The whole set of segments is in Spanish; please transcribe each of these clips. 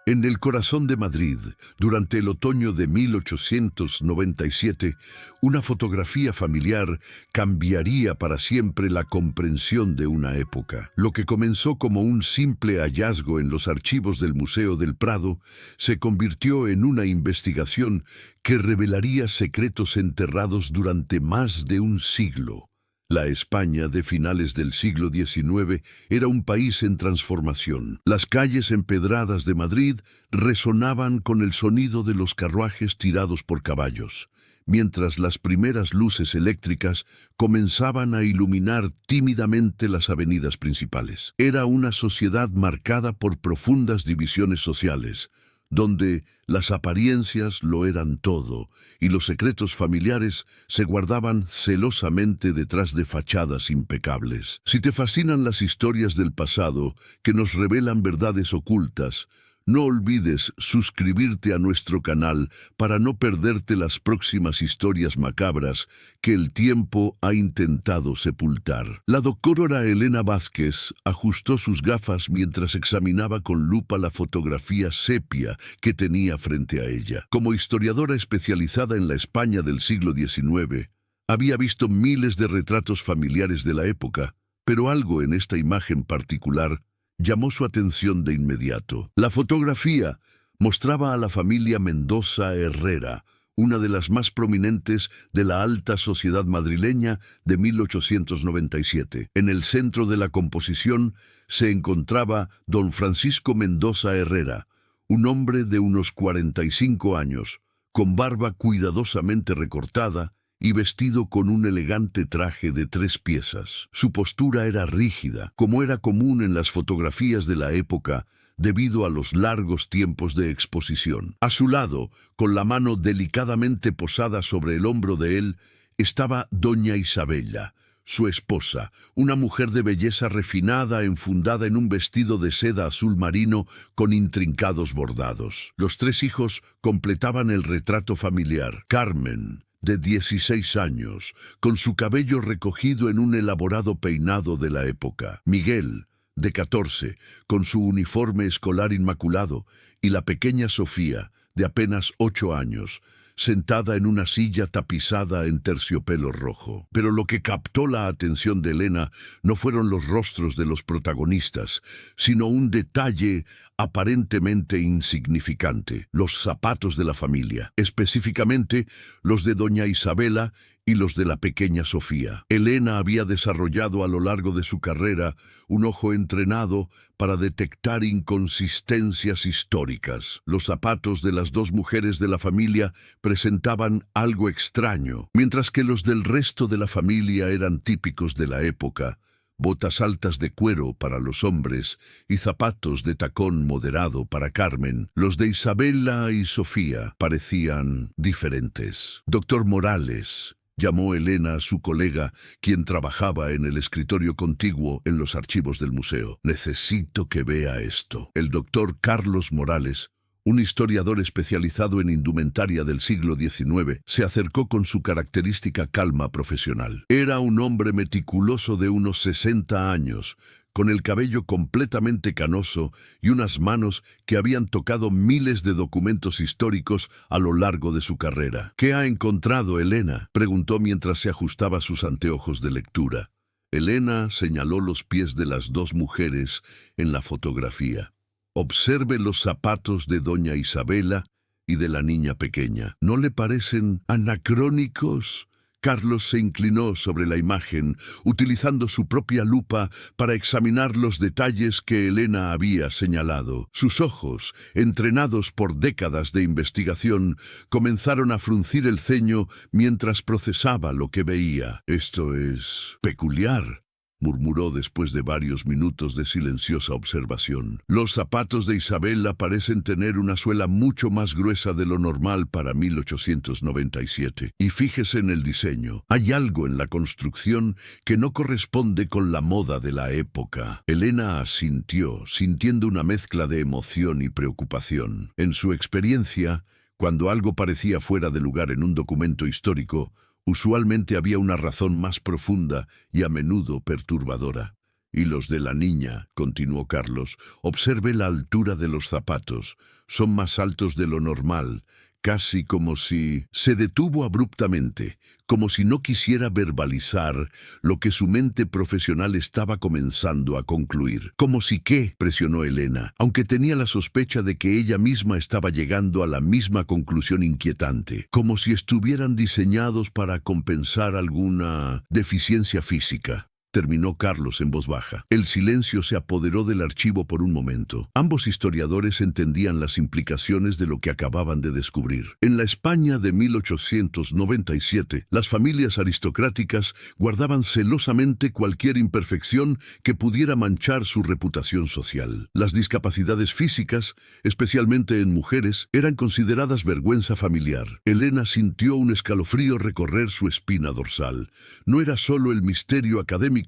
En el corazón de Madrid, durante el otoño de 1897, una fotografía familiar cambiaría para siempre la comprensión de una época. Lo que comenzó como un simple hallazgo en los archivos del Museo del Prado se convirtió en una investigación que revelaría secretos enterrados durante más de un siglo. La España de finales del siglo XIX era un país en transformación. Las calles empedradas de Madrid resonaban con el sonido de los carruajes tirados por caballos, mientras las primeras luces eléctricas comenzaban a iluminar tímidamente las avenidas principales. Era una sociedad marcada por profundas divisiones sociales, donde las apariencias lo eran todo y los secretos familiares se guardaban celosamente detrás de fachadas impecables. Si te fascinan las historias del pasado que nos revelan verdades ocultas, no olvides suscribirte a nuestro canal para no perderte las próximas historias macabras que el tiempo ha intentado sepultar. La doctora Elena Vázquez ajustó sus gafas mientras examinaba con lupa la fotografía sepia que tenía frente a ella. Como historiadora especializada en la España del siglo XIX, había visto miles de retratos familiares de la época, pero algo en esta imagen particular llamó su atención de inmediato. La fotografía mostraba a la familia Mendoza Herrera, una de las más prominentes de la alta sociedad madrileña de 1897. En el centro de la composición se encontraba don Francisco Mendoza Herrera, un hombre de unos 45 años, con barba cuidadosamente recortada y vestido con un elegante traje de 3 piezas. Su postura era rígida, como era común en las fotografías de la época, debido a los largos tiempos de exposición. A su lado, con la mano delicadamente posada sobre el hombro de él, estaba doña Isabella, su esposa, una mujer de belleza refinada enfundada en un vestido de seda azul marino con intrincados bordados. Los 3 hijos completaban el retrato familiar. Carmen, de 16 años, con su cabello recogido en un elaborado peinado de la época. Miguel, de 14, con su uniforme escolar inmaculado, y la pequeña Sofía, de apenas 8 años, sentada en una silla tapizada en terciopelo rojo. Pero lo que captó la atención de Elena no fueron los rostros de los protagonistas, sino un detalle aparentemente insignificante: los zapatos de la familia, específicamente los de doña Isabela y los de la pequeña Sofía. Elena había desarrollado a lo largo de su carrera un ojo entrenado para detectar inconsistencias históricas. Los zapatos de las 2 mujeres de la familia presentaban algo extraño, mientras que los del resto de la familia eran típicos de la época: botas altas de cuero para los hombres y zapatos de tacón moderado para Carmen. Los de Isabela y Sofía parecían diferentes. Doctor Morales, llamó Elena a su colega, quien trabajaba en el escritorio contiguo en los archivos del museo. Necesito que vea esto. El doctor Carlos Morales, un historiador especializado en indumentaria del siglo XIX, se acercó con su característica calma profesional. Era un hombre meticuloso de unos 60 años, con el cabello completamente canoso y unas manos que habían tocado miles de documentos históricos a lo largo de su carrera. ¿Qué ha encontrado, Elena?, preguntó mientras se ajustaba sus anteojos de lectura. Elena señaló los pies de las 2 mujeres en la fotografía. Observe los zapatos de doña Isabela y de la niña pequeña. ¿No le parecen anacrónicos? Carlos se inclinó sobre la imagen, utilizando su propia lupa para examinar los detalles que Elena había señalado. Sus ojos, entrenados por décadas de investigación, comenzaron a fruncir el ceño mientras procesaba lo que veía. «Esto es peculiar», murmuró después de varios minutos de silenciosa observación. «Los zapatos de Isabela parecen tener una suela mucho más gruesa de lo normal para 1897. Y fíjese en el diseño. Hay algo en la construcción que no corresponde con la moda de la época». Elena asintió, sintiendo una mezcla de emoción y preocupación. En su experiencia, cuando algo parecía fuera de lugar en un documento histórico, usualmente había una razón más profunda y a menudo perturbadora. Y los de la niña, continuó Carlos. Observe la altura de los zapatos. Son más altos de lo normal, casi como si... Se detuvo abruptamente, como si no quisiera verbalizar lo que su mente profesional estaba comenzando a concluir. «¿Como si qué?», presionó Elena, aunque tenía la sospecha de que ella misma estaba llegando a la misma conclusión inquietante. «Como si estuvieran diseñados para compensar alguna deficiencia física», terminó Carlos en voz baja. El silencio se apoderó del archivo por un momento. Ambos historiadores entendían las implicaciones de lo que acababan de descubrir. En la España de 1897, las familias aristocráticas guardaban celosamente cualquier imperfección que pudiera manchar su reputación social. Las discapacidades físicas, especialmente en mujeres, eran consideradas vergüenza familiar. Elena sintió un escalofrío recorrer su espina dorsal. No era solo el misterio académico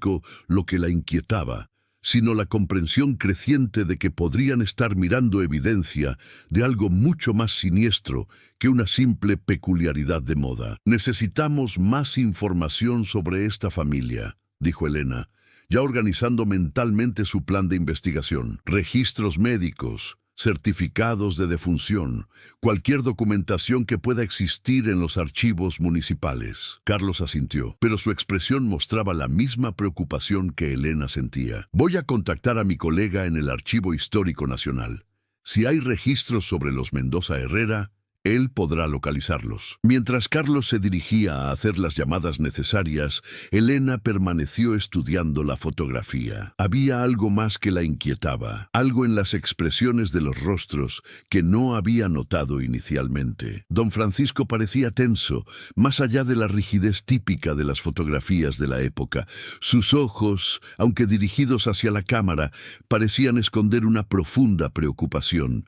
lo que la inquietaba, sino la comprensión creciente de que podrían estar mirando evidencia de algo mucho más siniestro que una simple peculiaridad de moda. «Necesitamos más información sobre esta familia», dijo Elena, ya organizando mentalmente su plan de investigación. «Registros médicos, certificados de defunción, cualquier documentación que pueda existir en los archivos municipales». Carlos asintió, pero su expresión mostraba la misma preocupación que Elena sentía. «Voy a contactar a mi colega en el Archivo Histórico Nacional. Si hay registros sobre los Mendoza Herrera, él podrá localizarlos». Mientras Carlos se dirigía a hacer las llamadas necesarias, Elena permaneció estudiando la fotografía. Había algo más que la inquietaba, algo en las expresiones de los rostros que no había notado inicialmente. Don Francisco parecía tenso, más allá de la rigidez típica de las fotografías de la época. Sus ojos, aunque dirigidos hacia la cámara, parecían esconder una profunda preocupación.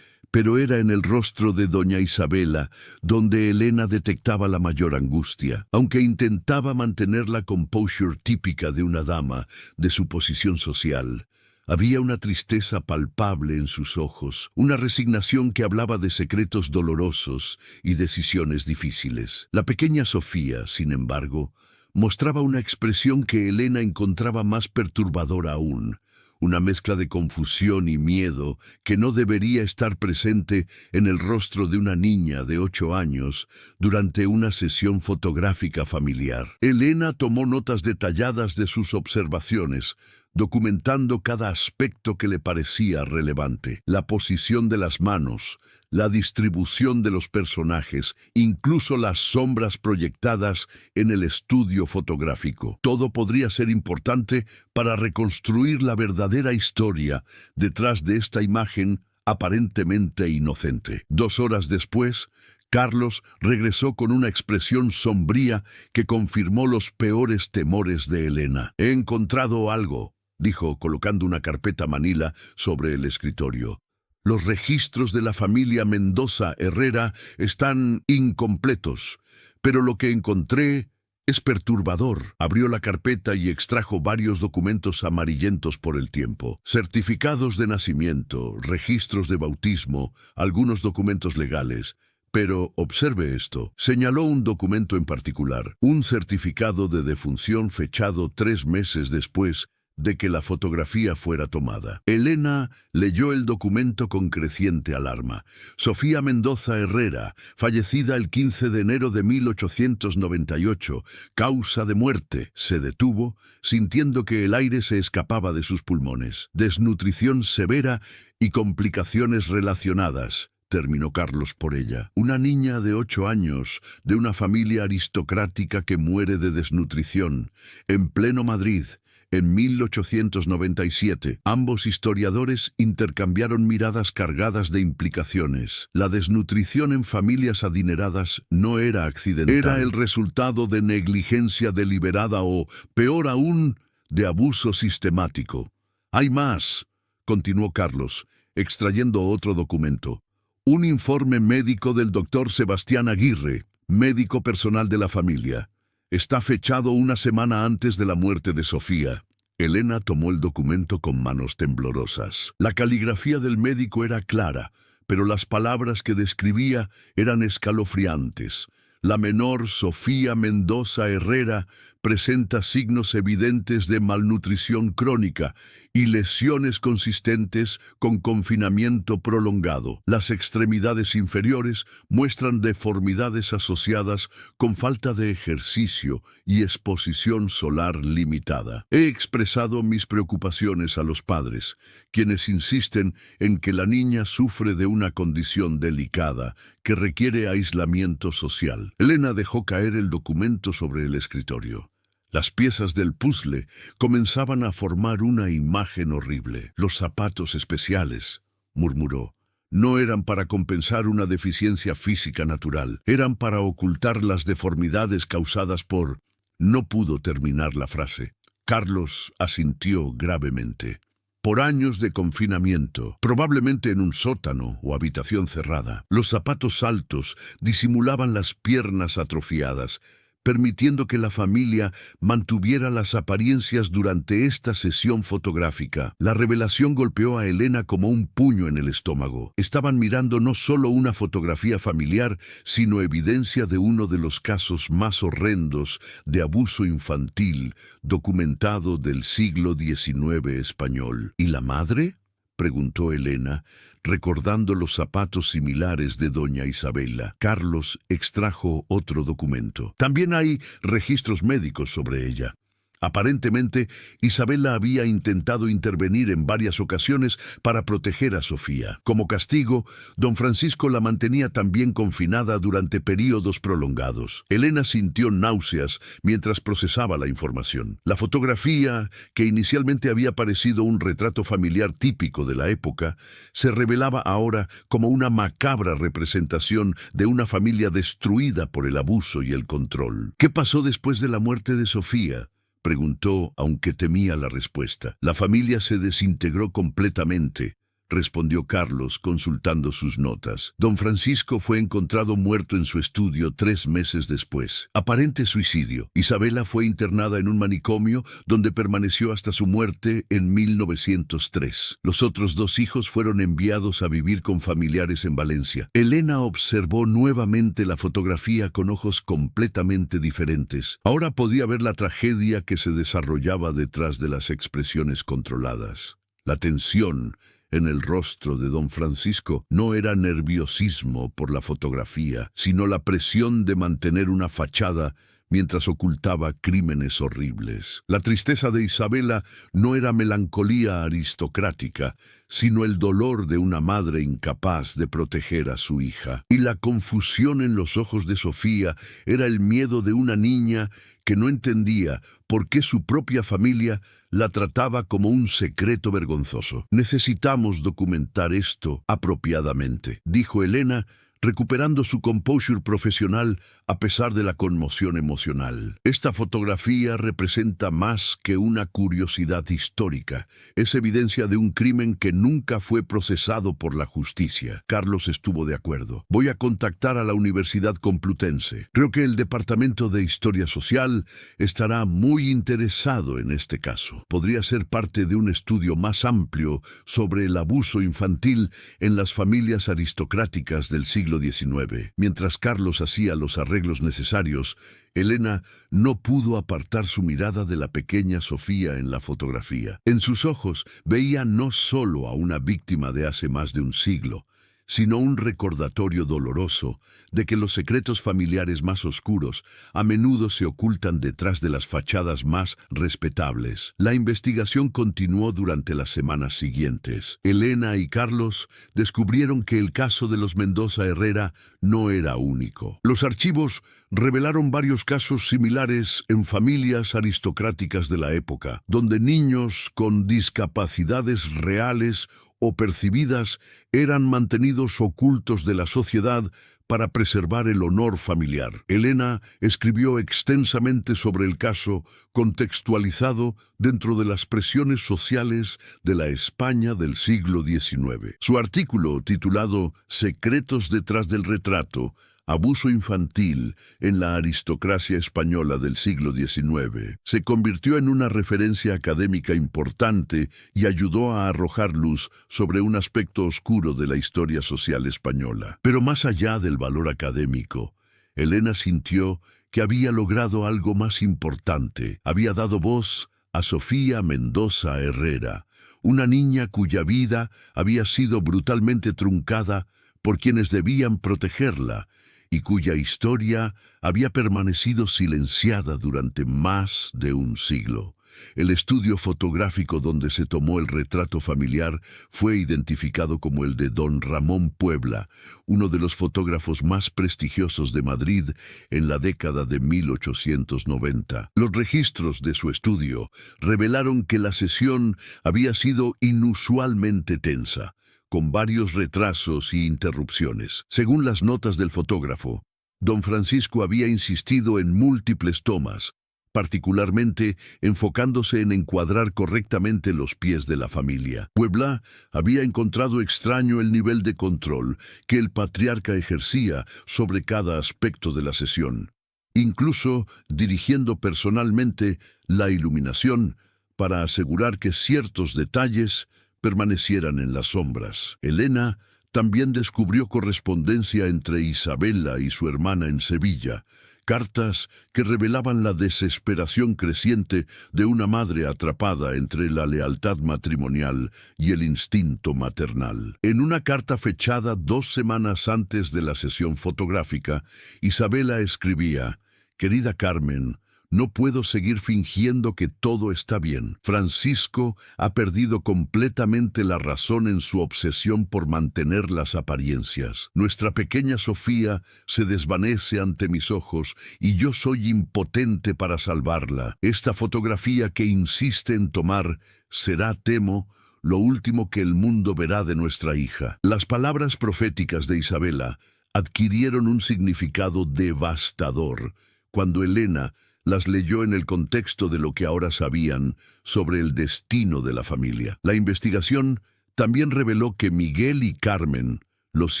Pero era en el rostro de doña Isabela donde Elena detectaba la mayor angustia. Aunque intentaba mantener la composure típica de una dama de su posición social, había una tristeza palpable en sus ojos, una resignación que hablaba de secretos dolorosos y decisiones difíciles. La pequeña Sofía, sin embargo, mostraba una expresión que Elena encontraba más perturbadora aún. Una mezcla de confusión y miedo que no debería estar presente en el rostro de una niña de 8 años durante una sesión fotográfica familiar. Elena tomó notas detalladas de sus observaciones, documentando cada aspecto que le parecía relevante. La posición de las manos, la distribución de los personajes, incluso las sombras proyectadas en el estudio fotográfico. Todo podría ser importante para reconstruir la verdadera historia detrás de esta imagen aparentemente inocente. 2 horas después, Carlos regresó con una expresión sombría que confirmó los peores temores de Elena. «He encontrado algo», dijo, colocando una carpeta manila sobre el escritorio. «Los registros de la familia Mendoza Herrera están incompletos, pero lo que encontré es perturbador». Abrió la carpeta y extrajo varios documentos amarillentos por el tiempo. Certificados de nacimiento, registros de bautismo, algunos documentos legales. Pero observe esto. Señaló un documento en particular, un certificado de defunción fechado 3 meses después de que la fotografía fuera tomada. Elena leyó el documento con creciente alarma. Sofía Mendoza Herrera, fallecida el 15 de enero de 1898, causa de muerte. Se detuvo, sintiendo que el aire se escapaba de sus pulmones. Desnutrición severa y complicaciones relacionadas, terminó Carlos por ella. Una niña de 8 años, de una familia aristocrática que muere de desnutrición, en pleno Madrid, en 1897, ambos historiadores intercambiaron miradas cargadas de implicaciones. La desnutrición en familias adineradas no era accidental. Era el resultado de negligencia deliberada o, peor aún, de abuso sistemático. «Hay más», continuó Carlos, extrayendo otro documento. «Un informe médico del doctor Sebastián Aguirre, médico personal de la familia. Está fechado una semana antes de la muerte de Sofía». Elena tomó el documento con manos temblorosas. La caligrafía del médico era clara, pero las palabras que describía eran escalofriantes. La menor Sofía Mendoza Herrera presenta signos evidentes de malnutrición crónica y lesiones consistentes con confinamiento prolongado. Las extremidades inferiores muestran deformidades asociadas con falta de ejercicio y exposición solar limitada. He expresado mis preocupaciones a los padres, quienes insisten en que la niña sufre de una condición delicada que requiere aislamiento social. Elena dejó caer el documento sobre el escritorio. Las piezas del puzzle comenzaban a formar una imagen horrible. Los zapatos especiales, murmuró, no eran para compensar una deficiencia física natural, eran para ocultar las deformidades causadas por... No pudo terminar la frase. Carlos asintió gravemente. Por años de confinamiento, probablemente en un sótano o habitación cerrada, los zapatos altos disimulaban las piernas atrofiadas, permitiendo que la familia mantuviera las apariencias durante esta sesión fotográfica. La revelación golpeó a Elena como un puño en el estómago. Estaban mirando no solo una fotografía familiar, sino evidencia de uno de los casos más horrendos de abuso infantil documentado del siglo XIX español. ¿Y la madre?, preguntó Elena, recordando los zapatos similares de doña Isabela. Carlos extrajo otro documento. También hay registros médicos sobre ella. Aparentemente, Isabela había intentado intervenir en varias ocasiones para proteger a Sofía. Como castigo, don Francisco la mantenía también confinada durante períodos prolongados. Elena sintió náuseas mientras procesaba la información. La fotografía, que inicialmente había parecido un retrato familiar típico de la época, se revelaba ahora como una macabra representación de una familia destruida por el abuso y el control. ¿Qué pasó después de la muerte de Sofía?, preguntó, aunque temía la respuesta. La familia se desintegró completamente, respondió Carlos, consultando sus notas. Don Francisco fue encontrado muerto en su estudio 3 meses después. Aparente suicidio. Isabela fue internada en un manicomio donde permaneció hasta su muerte en 1903. Los otros 2 hijos fueron enviados a vivir con familiares en Valencia. Elena observó nuevamente la fotografía con ojos completamente diferentes. Ahora podía ver la tragedia que se desarrollaba detrás de las expresiones controladas. La tensión en el rostro de don Francisco no era nerviosismo por la fotografía, sino la presión de mantener una fachada mientras ocultaba crímenes horribles. La tristeza de Isabela no era melancolía aristocrática, sino el dolor de una madre incapaz de proteger a su hija. Y la confusión en los ojos de Sofía era el miedo de una niña que no entendía por qué su propia familia la trataba como un secreto vergonzoso. Necesitamos documentar esto apropiadamente, dijo Elena, recuperando su composure profesional a pesar de la conmoción emocional. Esta fotografía representa más que una curiosidad histórica. Es evidencia de un crimen que nunca fue procesado por la justicia. Carlos estuvo de acuerdo. Voy a contactar a la Universidad Complutense. Creo que el Departamento de Historia Social estará muy interesado en este caso. Podría ser parte de un estudio más amplio sobre el abuso infantil en las familias aristocráticas del siglo XIX. Mientras Carlos hacía los arreglos necesarios, Elena no pudo apartar su mirada de la pequeña Sofía en la fotografía. En sus ojos veía no solo a una víctima de hace más de un siglo, sino un recordatorio doloroso de que los secretos familiares más oscuros a menudo se ocultan detrás de las fachadas más respetables. La investigación continuó durante las semanas siguientes. Elena y Carlos descubrieron que el caso de los Mendoza Herrera no era único. Los archivos revelaron varios casos similares en familias aristocráticas de la época, donde niños con discapacidades reales o percibidas eran mantenidos ocultos de la sociedad para preservar el honor familiar. Elena escribió extensamente sobre el caso, contextualizado dentro de las presiones sociales de la España del siglo XIX. Su artículo, titulado Secretos detrás del retrato, Abuso infantil en la aristocracia española del siglo XIX, se convirtió en una referencia académica importante y ayudó a arrojar luz sobre un aspecto oscuro de la historia social española. Pero más allá del valor académico, Elena sintió que había logrado algo más importante. Había dado voz a Sofía Mendoza Herrera, una niña cuya vida había sido brutalmente truncada por quienes debían protegerla y cuya historia había permanecido silenciada durante más de un siglo. El estudio fotográfico donde se tomó el retrato familiar fue identificado como el de don Ramón Puebla, uno de los fotógrafos más prestigiosos de Madrid en la década de 1890. Los registros de su estudio revelaron que la sesión había sido inusualmente tensa, con varios retrasos y interrupciones. Según las notas del fotógrafo, don Francisco había insistido en múltiples tomas, particularmente enfocándose en encuadrar correctamente los pies de la familia. Puebla había encontrado extraño el nivel de control que el patriarca ejercía sobre cada aspecto de la sesión, incluso dirigiendo personalmente la iluminación para asegurar que ciertos detalles permanecieran en las sombras. Elena también descubrió correspondencia entre Isabela y su hermana en Sevilla, cartas que revelaban la desesperación creciente de una madre atrapada entre la lealtad matrimonial y el instinto maternal. En una carta fechada 2 semanas antes de la sesión fotográfica, Isabela escribía: «Querida Carmen, no puedo seguir fingiendo que todo está bien. Francisco ha perdido completamente la razón en su obsesión por mantener las apariencias. Nuestra pequeña Sofía se desvanece ante mis ojos y yo soy impotente para salvarla. Esta fotografía que insiste en tomar será, temo, lo último que el mundo verá de nuestra hija». Las palabras proféticas de Isabela adquirieron un significado devastador cuando Elena las leyó en el contexto de lo que ahora sabían sobre el destino de la familia. La investigación también reveló que Miguel y Carmen, los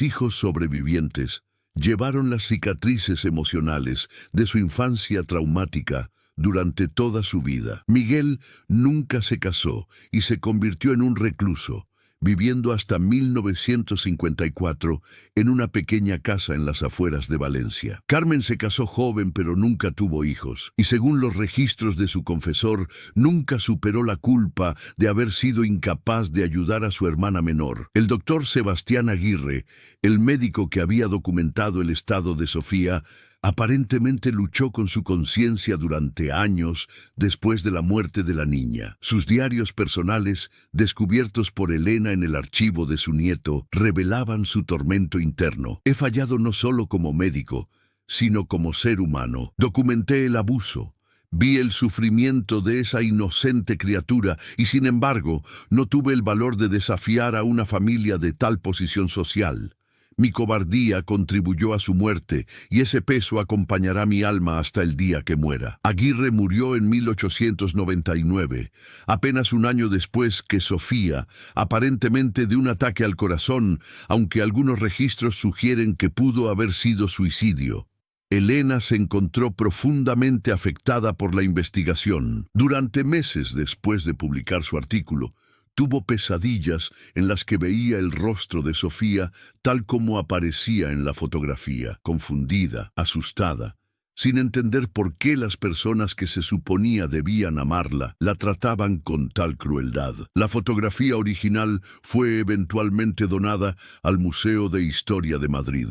hijos sobrevivientes, llevaron las cicatrices emocionales de su infancia traumática durante toda su vida. Miguel nunca se casó y se convirtió en un recluso, viviendo hasta 1954 en una pequeña casa en las afueras de Valencia. Carmen se casó joven pero nunca tuvo hijos, y según los registros de su confesor, nunca superó la culpa de haber sido incapaz de ayudar a su hermana menor. El doctor Sebastián Aguirre, el médico que había documentado el estado de Sofía, aparentemente luchó con su conciencia durante años después de la muerte de la niña. Sus diarios personales, descubiertos por Elena en el archivo de su nieto, revelaban su tormento interno. «He fallado no solo como médico, sino como ser humano. Documenté el abuso. Vi el sufrimiento de esa inocente criatura y, sin embargo, no tuve el valor de desafiar a una familia de tal posición social. Mi cobardía contribuyó a su muerte y ese peso acompañará mi alma hasta el día que muera». Aguirre murió en 1899, apenas un año después que Sofía, aparentemente de un ataque al corazón, aunque algunos registros sugieren que pudo haber sido suicidio. Elena se encontró profundamente afectada por la investigación. Durante meses después de publicar su artículo, tuvo pesadillas en las que veía el rostro de Sofía tal como aparecía en la fotografía, confundida, asustada, sin entender por qué las personas que se suponía debían amarla la trataban con tal crueldad. La fotografía original fue eventualmente donada al Museo de Historia de Madrid,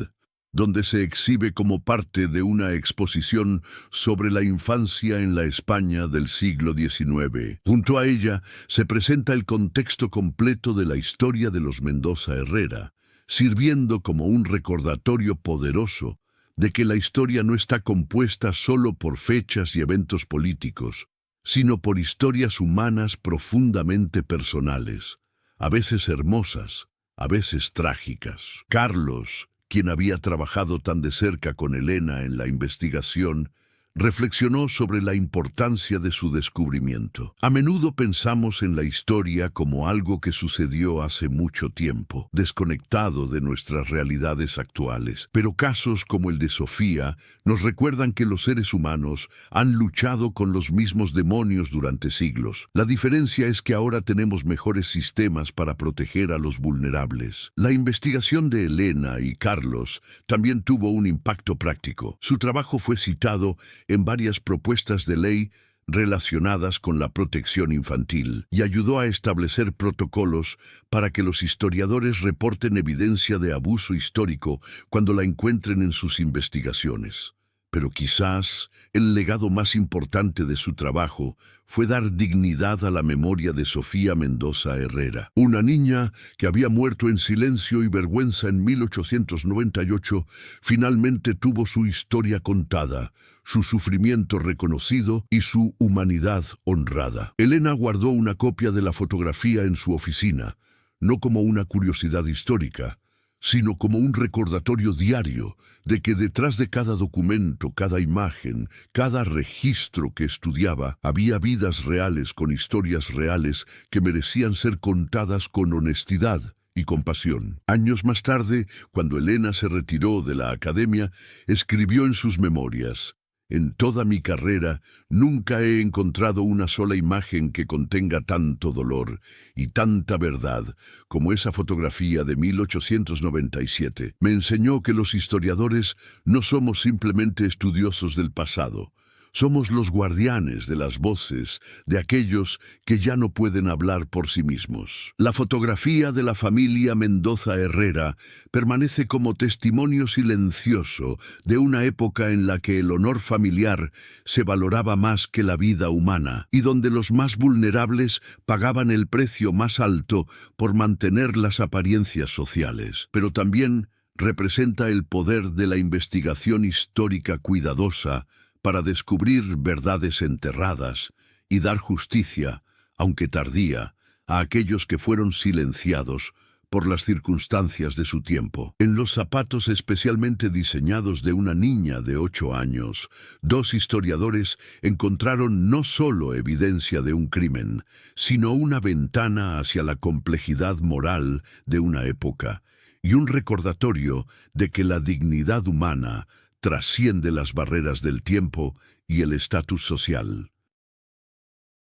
donde se exhibe como parte de una exposición sobre la infancia en la España del siglo XIX. Junto a ella se presenta el contexto completo de la historia de los Mendoza Herrera, sirviendo como un recordatorio poderoso de que la historia no está compuesta solo por fechas y eventos políticos, sino por historias humanas profundamente personales, a veces hermosas, a veces trágicas. Carlos, quien había trabajado tan de cerca con Elena en la investigación, reflexionó sobre la importancia de su descubrimiento. A menudo pensamos en la historia como algo que sucedió hace mucho tiempo, desconectado de nuestras realidades actuales. Pero casos como el de Sofía nos recuerdan que los seres humanos han luchado con los mismos demonios durante siglos. La diferencia es que ahora tenemos mejores sistemas para proteger a los vulnerables. La investigación de Elena y Carlos también tuvo un impacto práctico. Su trabajo fue citado en varias propuestas de ley relacionadas con la protección infantil y ayudó a establecer protocolos para que los historiadores reporten evidencia de abuso histórico cuando la encuentren en sus investigaciones. Pero quizás el legado más importante de su trabajo fue dar dignidad a la memoria de Sofía Mendoza Herrera, una niña que había muerto en silencio y vergüenza en 1898, finalmente tuvo su historia contada, su sufrimiento reconocido y su humanidad honrada. Elena guardó una copia de la fotografía en su oficina, no como una curiosidad histórica, sino como un recordatorio diario de que detrás de cada documento, cada imagen, cada registro que estudiaba, había vidas reales con historias reales que merecían ser contadas con honestidad y compasión. Años más tarde, cuando Elena se retiró de la academia, escribió en sus memorias: «En toda mi carrera nunca he encontrado una sola imagen que contenga tanto dolor y tanta verdad como esa fotografía de 1897. Me enseñó que los historiadores no somos simplemente estudiosos del pasado. Somos los guardianes de las voces de aquellos que ya no pueden hablar por sí mismos». La fotografía de la familia Mendoza Herrera permanece como testimonio silencioso de una época en la que el honor familiar se valoraba más que la vida humana y donde los más vulnerables pagaban el precio más alto por mantener las apariencias sociales. Pero también representa el poder de la investigación histórica cuidadosa para descubrir verdades enterradas y dar justicia, aunque tardía, a aquellos que fueron silenciados por las circunstancias de su tiempo. En los zapatos especialmente diseñados de una niña de 8 años, dos historiadores encontraron no solo evidencia de un crimen, sino una ventana hacia la complejidad moral de una época y un recordatorio de que la dignidad humana trasciende las barreras del tiempo y el estatus social.